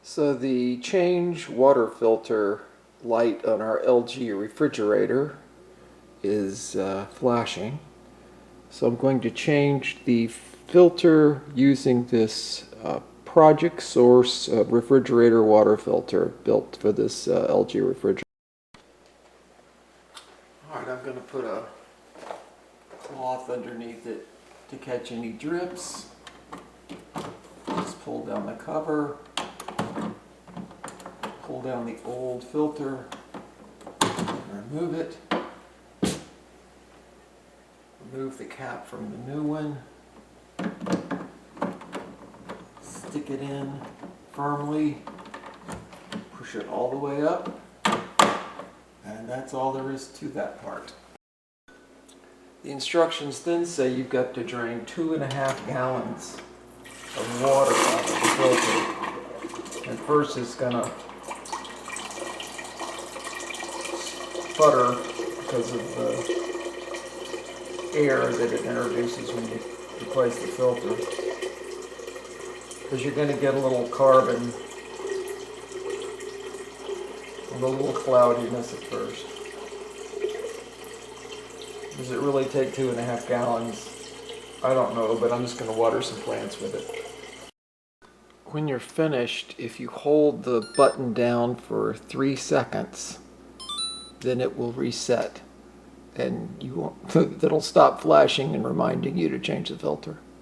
So the change water filter light on our LG refrigerator is flashing. So I'm going to change the filter using this Project Source refrigerator water filter built for this LG refrigerator. Alright, I'm going to put a cloth underneath it to catch any drips. Just pull down the cover. Pull down the old filter, remove it, remove the cap from the new one, stick it in firmly, push it all the way up, and that's all there is to that part. The instructions then say you've got to drain 2.5 gallons of water out of the filter. And first it's going to sputter because of the air that it introduces when you replace the filter. Because you're going to get a little carbon and a little cloudiness at first. Does it really take 2.5 gallons? I don't know, but I'm just going to water some plants with it. When you're finished, if you hold the button down for 3 seconds, then it will reset and you won't, it'll stop flashing and reminding you to change the filter.